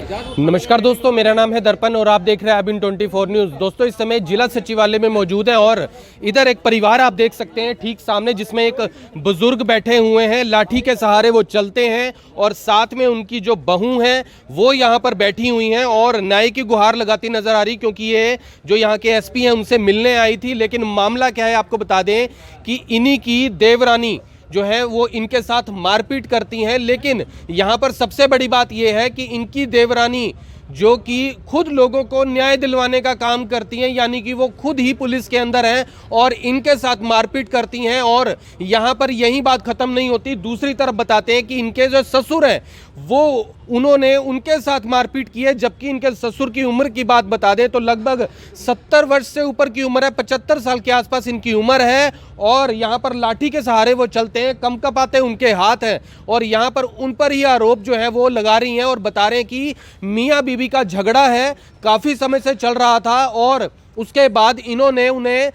नमस्कार दोस्तों, मेरा नाम है दर्पण और आप देख रहे हैं अबिन 24 न्यूज़। दोस्तों, इस समय जिला सचिवालय में मौजूद हैं और इधर एक परिवार आप देख सकते हैं ठीक सामने, जिसमें एक बुजुर्ग बैठे हुए हैं, लाठी के सहारे वो चलते हैं और साथ में उनकी जो बहू हैं वो यहाँ पर बैठी हुई हैं और न्याय की गुहार लगाती नजर आ रही, क्योंकि ये जो यहाँ के एसपी हैं उनसे मिलने आई थी। लेकिन मामला क्या है आपको बता दें कि इन्हीं की देवरानी जो है वो इनके साथ मारपीट करती हैं। लेकिन यहाँ पर सबसे बड़ी बात यह है कि इनकी देवरानी जो कि खुद लोगों को न्याय दिलवाने का काम करती हैं, यानी कि वो खुद ही पुलिस के अंदर हैं और इनके साथ मारपीट करती हैं। और यहाँ पर यही बात ख़त्म नहीं होती, दूसरी तरफ बताते हैं कि इनके जो ससुर हैं वो उन्होंने उनके साथ मारपीट की है, जबकि इनके ससुर की उम्र की बात बता दें तो लगभग 70 वर्ष से ऊपर की उम्र है, 75 साल के आसपास इनकी उम्र है। और यहाँ पर लाठी के सहारे वो चलते हैं, कमकपाते उनके हाथ हैं और यहाँ पर उन पर ही आरोप जो है वो लगा रही हैं और बता रहे हैं कि मियाँ बीवी का झगड़ा है, काफ़ी समय से चल रहा था और उसके बाद इन्होंने उन्हें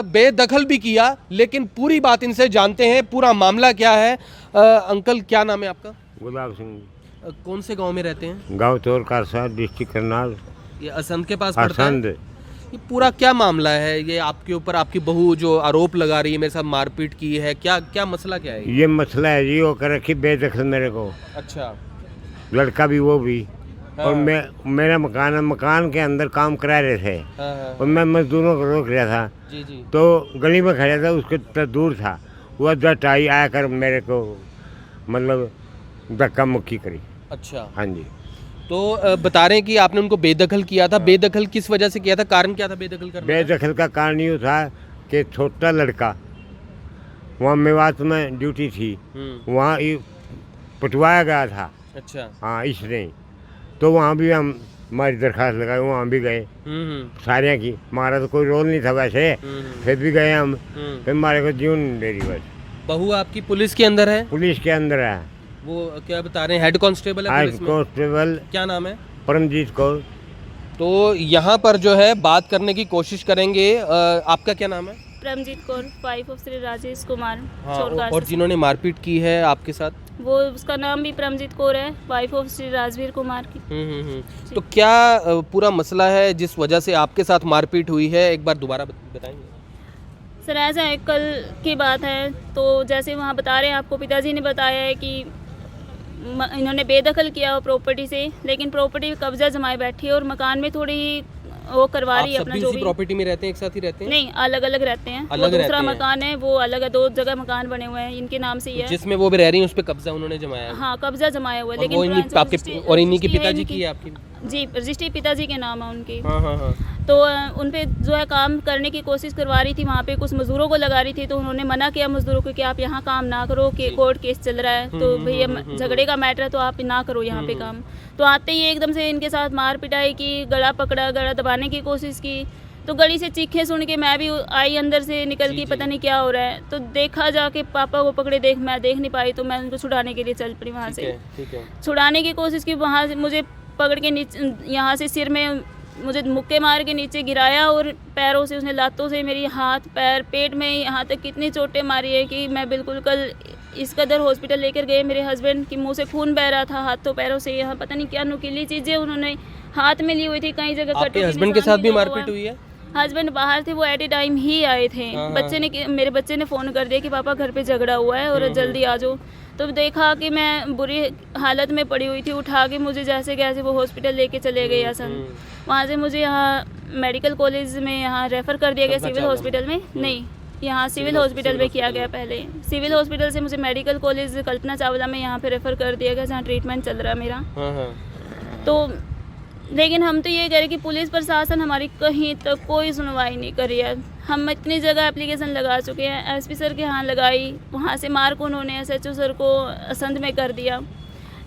बेदखल भी किया। लेकिन पूरी बात इनसे जानते हैं, पूरा मामला क्या है। अंकल, क्या नाम है आपका? गुलाब सिंह। कौन से गांव में रहते हैं? गांव चोर कारसा, डिस्ट्रिक्ट करनाल। ये असंध के पास पड़ता है? असंध। ये पूरा क्या मामला है? ये आपके ऊपर आपकी बहू जो आरोप लगा रही है मेरे साथ मारपीट की है, क्या मसला क्या है? ये मसला है जी, वो कर रखी बेदखल मेरे को। अच्छा। लड़का भी वो भी। हाँ। और मेरा मकान है, मकान के अंदर काम करा रहे थे। हाँ। और मैं मजदूरों को रोक रहा था। जी जी। तो गली में खड़ा था, उसके तो दूर था, वह जटाई आया कर मेरे को मतलब धक्का मुक्की करी। अच्छा। हाँ जी। तो बता रहे हैं कि आपने उनको बेदखल किया था। बेदखल किस वजह से किया था? कारण क्या था बेदखल करने का? बेदखल का कारण ये था कि छोटा लड़का वहाँ मेवात में ड्यूटी थी, वहाँ पटवाया गया था। अच्छा। हाँ, इसलिए तो वहाँ भी हम हमारी दरखास्त लगाए, वहाँ भी गए सारे की। हमारा तो कोई रोल नहीं था वैसे, फिर भी गए हम। फिर हमारे को जीवन नहीं दे रही बस। बहू आपकी पुलिस के अंदर है? पुलिस के अंदर है। वो क्या बता रहे हैं, हेड कांस्टेबल है पुलिस हेड में? कांस्टेबल। क्या नाम है? परमजीत कौर। तो यहाँ पर जो है बात करने की कोशिश करेंगे। आपका क्या नाम है? Paramjit Kaur, wife of Shri Rajesh Kumar. हाँ, और जिन्होंने मारपीट की है आपके साथ? वो उसका नाम भी परमजीत कौर है, वाइफ ऑफ श्री राजवीर कुमार की। तो क्या पूरा मसला है जिस वजह से आपके साथ मारपीट हुई है, एक बार दोबारा बताएंगे? सर, ऐसा है, कल की बात है। तो जैसे वहाँ बता रहे हैं, आपको पिताजी ने बताया है कि इन्होंने बेदखल किया प्रॉपर्टी से, लेकिन प्रॉपर्टी कब्जा जमाए बैठी है और मकान में थोड़ी वो करवा रही है अपना। जो भी प्रॉपर्टी में रहते हैं, एक साथ ही रहते हैं? नहीं, अलग अलग रहते हैं। अलग वो दूसरा रहते हैं। मकान है, वो अलग है, 2 जगह मकान बने हुए हैं, इनके नाम से ही है। जिसमें वो भी रह रही है उस पे कब्जा उन्होंने जमाया है? हाँ, कब्जा जमाया हुआ है। लेकिन और इन्हीं के पिताजी की है आपकी? जी, रजिस्ट्री पिताजी के नाम है उनकी। हाँ। तो उन पे जो है काम करने की कोशिश करवा रही थी, वहाँ पे कुछ मजदूरों को लगा रही थी। तो उन्होंने मना किया मजदूरों को कि आप यहाँ काम ना करो, कि कोर्ट केस चल रहा है, तो भैया झगड़े का मैटर है तो आप ना करो यहाँ पे काम। तो आते ही एकदम से इनके साथ मार पिटाई की, गला पकड़ा, गला दबाने की कोशिश की। तो गली से चीखें सुन के मैं भी आई अंदर से निकल के, पता नहीं क्या हो रहा है। तो देखा जाके, पापा को पकड़े, मैं देख नहीं पाई, तो मैं उनको छुड़ाने के लिए चल पड़ी वहाँ से। छुड़ाने की कोशिश की, वहाँ से मुझे पकड़ के नीचे, यहाँ से सिर में मुझे मुक्के मार के नीचे गिराया और पैरों से उसने लातों से मेरी हाथ पैर पेट में यहाँ तक कितनी चोटें मारी है कि मैं बिल्कुल, कल इस कदर हॉस्पिटल लेकर गए मेरे हस्बैंड की, मुंह से खून बह रहा था, हाथों पैरों से। यहाँ पता नहीं क्या नुकीली चीज़ें उन्होंने हाथ में ली हुई थी, कई जगह। आपके हस्बैंड के साथ भी मारपीट हुई है? हस्बैंड बाहर थे, वो एट ए टाइम ही आए थे। मेरे बच्चे ने फ़ोन कर दिया कि पापा घर पे झगड़ा हुआ है और जल्दी आ जाओ। तो देखा कि मैं बुरी हालत में पड़ी हुई थी, उठा के मुझे जैसे कैसे वो हॉस्पिटल लेके चले गए असन। वहाँ से मुझे यहाँ मेडिकल कॉलेज में यहाँ रेफ़र कर दिया गया, सिविल हॉस्पिटल में नहीं, यहाँ सिविल हॉस्पिटल में किया गया। पहले सिविल हॉस्पिटल से मुझे मेडिकल कॉलेज कल्पना चावला में यहाँ पे रेफ़र कर दिया गया, जहाँ ट्रीटमेंट चल रहा है मेरा। तो लेकिन हम तो ये कह रहे कि पुलिस प्रशासन हमारी कहीं तक कोई सुनवाई नहीं कर रही है। हम इतनी जगह एप्लीकेशन लगा चुके हैं, एसपी सर के यहाँ लगाई, वहाँ से मार्क उन्होंने एसएचओ सर को असंध में कर दिया,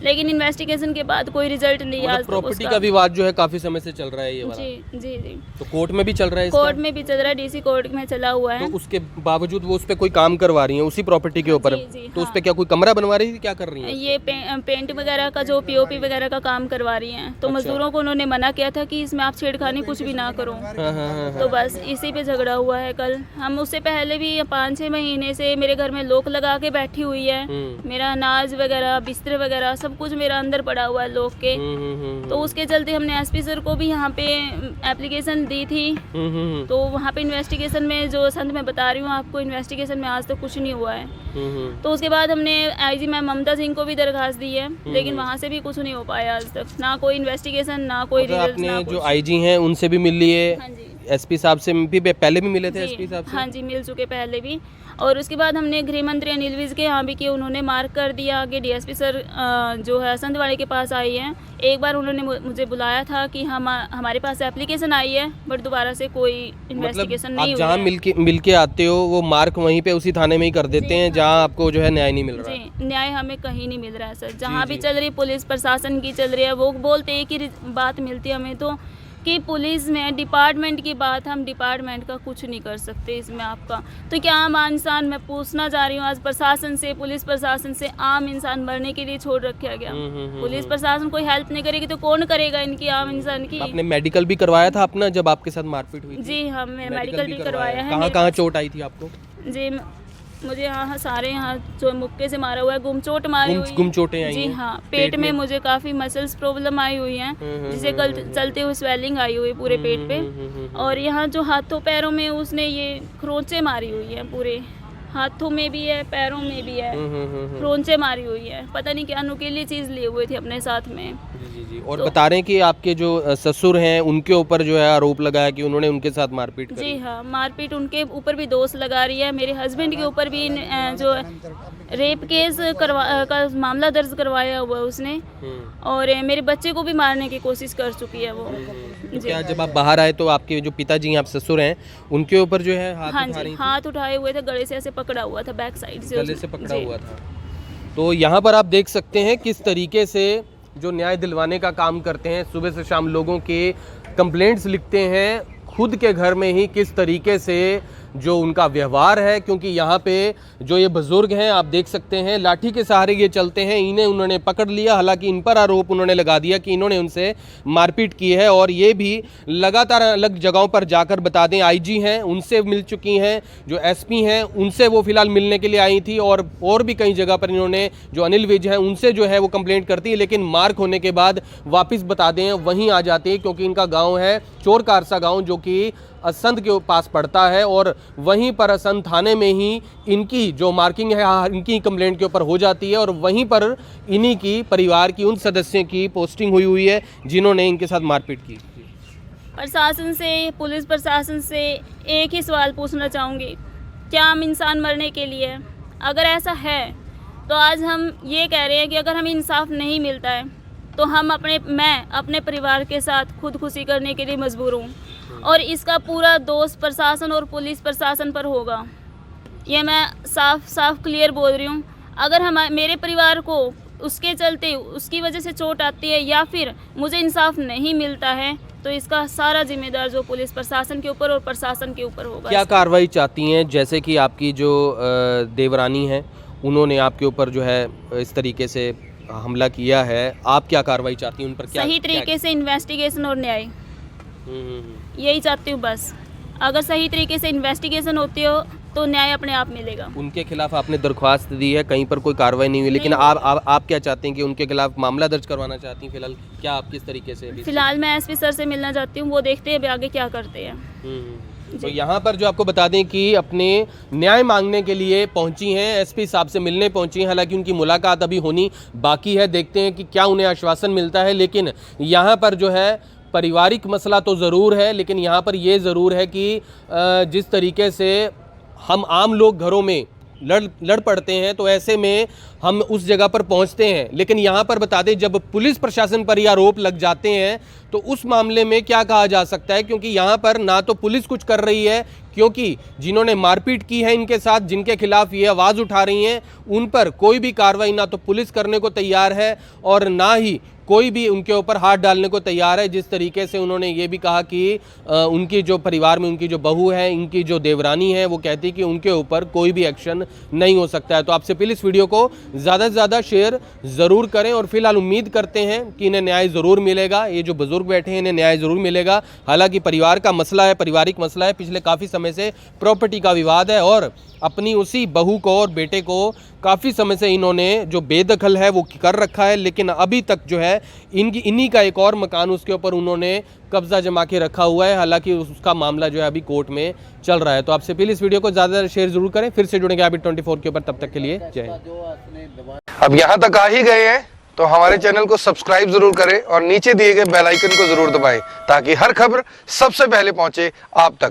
लेकिन इन्वेस्टिगेशन के बाद कोई रिजल्ट नहीं आज तक। प्रॉपर्टी का विवाद जो है काफी समय से चल रहा है ये वाला। जी जी जी। तो कोर्ट में भी चल रहा है? कोर्ट में भी चल रहा है, डीसी कोर्ट में चला हुआ है। तो उसके बावजूद वो उस पे कोई काम करवा रही है उसी प्रॉपर्टी के ऊपर? तो उस पे क्या कोई कमरा बनवा रही है, क्या कर रही है? ये पेंट वगैरह का, जो पीओपी वगैरह का काम करवा रही हैं। तो मजदूरों को उन्होंने मना किया था कि इसमें आप छेड़खानी कुछ भी ना करो। तो बस इसी पे झगड़ा हुआ है कल। हम उससे पहले भी 5-6 महीने से मेरे घर में लोक लगा के बैठी हुई है। मेरा अनाज वगैरह, बिस्तर वगैरह सब सब कुछ मेरा अंदर पड़ा हुआ है लोग के। तो उसके चलते हमने एसपी सर को भी यहाँ पे एप्लीकेशन दी थी। तो वहाँ पे इन्वेस्टिगेशन में, जो संत मैं बता रही हूँ आपको, इन्वेस्टिगेशन में आज तक कुछ नहीं हुआ है। तो उसके बाद हमने आईजी मैम ममता सिंह को भी दरखास्त दी है, लेकिन वहाँ से भी कुछ नहीं हो पाया आज तक, ना कोई इन्वेस्टिगेशन, ना कोई रिजल्ट, ना आपने जो कुछ। आईजी हैं उनसे भी मिल लिए? हाँ जी, एसपी साहब से भी पहले भी मिले थे? एसपी साहब से? हाँ जी, मिल चुके पहले भी। और उसके बाद हमने गृह मंत्री अनिल विज के यहाँ भी किए, उन्होंने मार्क कर दिया। आगे डीएसपी सर जो है संतवाड़ी के पास आई हैं, एक बार उन्होंने मुझे बुलाया था कि हमारे पास एप्लीकेशन आई है, बट दोबारा से कोई इन्वेस्टिगेशन नहीं आप हुई जहाँ है। मिल के आते हो वो मार्क वहीं पे उसी थाने में ही कर देते हैं जहाँ आपको जो है न्याय नहीं मिल रहा है? जी, न्याय हमें कहीं नहीं मिल रहा है सर। जहाँ भी चल रही पुलिस प्रशासन की चल रही है, वो बोलते हैं कि बात मिलती है हमें तो कि पुलिस में डिपार्टमेंट की बात, हम डिपार्टमेंट का कुछ नहीं कर सकते इसमें आपका। तो क्या आम इंसान, मैं पूछना चाह रही हूँ आज प्रशासन से, पुलिस प्रशासन से, आम इंसान मरने के लिए छोड़ रखा गया। पुलिस प्रशासन कोई हेल्प नहीं करेगी तो कौन करेगा इनकी, आम इंसान की? आपने मेडिकल भी करवाया था अपना जब आपके साथ मारपीट हुई थी? जी हाँ, मैं मेडिकल भी करवाया है। कहाँ चोट आई थी आपको? जी, मुझे यहाँ सारे यहाँ जो मुक्के से मारा हुआ है, गुमचोट मारी हुई है। गुमचोटें आई जी हैं? हाँ, पेट में मुझे काफ़ी मसल्स प्रॉब्लम आई हुई हैं, जिसे कल चलते हुए स्वेलिंग आई हुई है पूरे पेट पे। और यहाँ जो हाथों पैरों में उसने ये खरोंचे मारी हुई है, पूरे हाथों में भी है, पैरों में भी है, खरोंचे मारी हुई है। पता नहीं क्या नुकीली चीज़ लिए हुए थे अपने साथ में। जी। और बता रहे हैं कि आपके जो ससुर हैं उनके ऊपर जो है आरोप लगाया कि उन्होंने उनके साथ मारपीट करी। जी हाँ, मारपीट उनके ऊपर भी दोष लगा रही है। मेरे हस्बैंड के ऊपर भी जो रेप केस का मामला दर्ज करवाया हुआ है उसने, और मेरे बच्चे को भी मारने की कोशिश कर चुकी है वो। तो क्या जब आप बाहर आए तो आपके जो पिताजी हैं, आप ससुर हैं, उनके ऊपर जो है हाथ हाँ उठा रही जी, थी? हाथ उठाए हुए थे, गले से ऐसे पकड़ा हुआ था, बैक साइड से गले उसने। से पकड़ा जी। हुआ था। तो यहाँ पर आप देख सकते हैं किस तरीके से जो न्याय दिलवाने का काम करते हैं, सुबह से शाम लोगों के कंप्लेंट्स लिखते हैं, खुद के घर में ही किस तरीके से जो उनका व्यवहार है। क्योंकि यहाँ पे जो ये बुजुर्ग हैं आप देख सकते हैं लाठी के सहारे ये चलते हैं, इन्हें उन्होंने पकड़ लिया। हालांकि इन पर आरोप उन्होंने लगा दिया कि इन्होंने उनसे मारपीट की है, और ये भी लगातार अलग जगहों पर जाकर बता दें, आईजी हैं उनसे मिल चुकी हैं, जो एसपी हैं उनसे वो फिलहाल मिलने के लिए आई थी, और भी कई जगह पर इन्होंने, जो अनिल विज हैं उनसे जो है वो कंप्लेंट करती है, लेकिन मार्क होने के बाद वापस बता दें वहीं आ जाती है। क्योंकि इनका गाँव है चोर कारसा गाँव, जो कि असंध के पास पड़ता है, और वहीं पर असंध थाने में ही इनकी जो मार्किंग है इनकी कंप्लेंट के ऊपर हो जाती है, और वहीं पर इन्हीं की परिवार की उन सदस्यों की पोस्टिंग हुई है जिन्होंने इनके साथ मारपीट की। प्रशासन से, पुलिस प्रशासन से एक ही सवाल पूछना चाहूँगी, क्या आम इंसान मरने के लिए है? अगर ऐसा है तो आज हम ये कह रहे हैं कि अगर हमें इंसाफ नहीं मिलता है तो मैं अपने परिवार के साथ खुदकुशी करने के लिए मजबूर हूँ, और इसका पूरा दोष प्रशासन और पुलिस प्रशासन पर होगा। ये मैं साफ क्लियर बोल रही हूँ। अगर मेरे परिवार को उसके चलते उसकी वजह से चोट आती है या फिर मुझे इंसाफ नहीं मिलता है, तो इसका सारा जिम्मेदार जो पुलिस प्रशासन के ऊपर और प्रशासन के ऊपर होगा। क्या कार्रवाई चाहती हैं? जैसे कि आपकी जो देवरानी है उन्होंने आपके ऊपर जो है इस तरीके से हमला किया है, आप क्या कार्रवाई चाहती हैं उन पर? क्या सही तरीके से इन्वेस्टिगेशन और न्याय, यही चाहती हूँ बस। अगर सही तरीके से इन्वेस्टिगेशन होती हो तो न्याय अपने आप मिलेगा। उनके खिलाफ आपने दरख्वास्त दी है, कहीं पर कोई कार्रवाई नहीं हुई, लेकिन आप क्या चाहते हैं कि उनके खिलाफ मामला दर्ज करवाना चाहती हैं? फिलहाल क्या आप किस तरीके से? फिलहाल मैं एसपी सर से मिलना चाहती हूँ, वो देखते हैं आगे क्या करते हैं। तो यहाँ पर जो आपको बता दें कि अपने न्याय मांगने के लिए पहुंची हैं, एसपी साहब से मिलने पहुंची हैं। हालांकि उनकी मुलाकात अभी होनी बाकी है, देखते हैं कि क्या उन्हें आश्वासन मिलता है। लेकिन यहाँ पर जो है पारिवारिक मसला तो ज़रूर है, लेकिन यहाँ पर ये ज़रूर है कि जिस तरीके से हम आम लोग घरों में लड़ पड़ते हैं, तो ऐसे में हम उस जगह पर पहुंचते हैं। लेकिन यहाँ पर बता दें, जब पुलिस प्रशासन पर ये आरोप लग जाते हैं तो उस मामले में क्या कहा जा सकता है? क्योंकि यहाँ पर ना तो पुलिस कुछ कर रही है, क्योंकि जिन्होंने मारपीट की है इनके साथ, जिनके खिलाफ ये आवाज़ उठा रही हैं, उन पर कोई भी कार्रवाई ना तो पुलिस करने को तैयार है और ना ही कोई भी उनके ऊपर हाथ डालने को तैयार है। जिस तरीके से उन्होंने ये भी कहा कि उनकी जो परिवार में उनकी जो बहू है, इनकी जो देवरानी है, वो कहती है कि उनके ऊपर कोई भी एक्शन नहीं हो सकता है। तो आपसे प्लीज़ इस वीडियो को ज़्यादा से ज़्यादा शेयर ज़रूर करें, और फिलहाल उम्मीद करते हैं कि इन्हें न्याय ज़रूर मिलेगा। ये जो बुजुर्ग बैठे हैं इन्हें न्याय ज़रूर मिलेगा। हालांकि परिवार का मसला है, पारिवारिक मसला है, पिछले काफ़ी समय से प्रॉपर्टी का विवाद है, और अपनी उसी बहू को और बेटे को काफ़ी समय से इन्होंने जो बेदखल है वो कर रखा है, लेकिन अभी तक जो है इन्हीं का एक और मकान उसके ऊपर उन्होंने कब्जा जमा के रखा हुआ है। हालांकि उसका मामला जो है अभी कोर्ट में चल रहा है। तो आपसे प्लीज़ इस वीडियो को ज़्यादा शेयर जरूर करें। फिर से जुड़ेंगे अभी 24 के ऊपर, तब तक के लिए जय हिंद। अब यहाँ तक आ ही गए हैं तो हमारे चैनल को सब्सक्राइब जरूर करें और नीचे दिए गए बेल आइकन को जरूर दबाएं ताकि हर खबर सबसे पहले पहुंचे आप तक।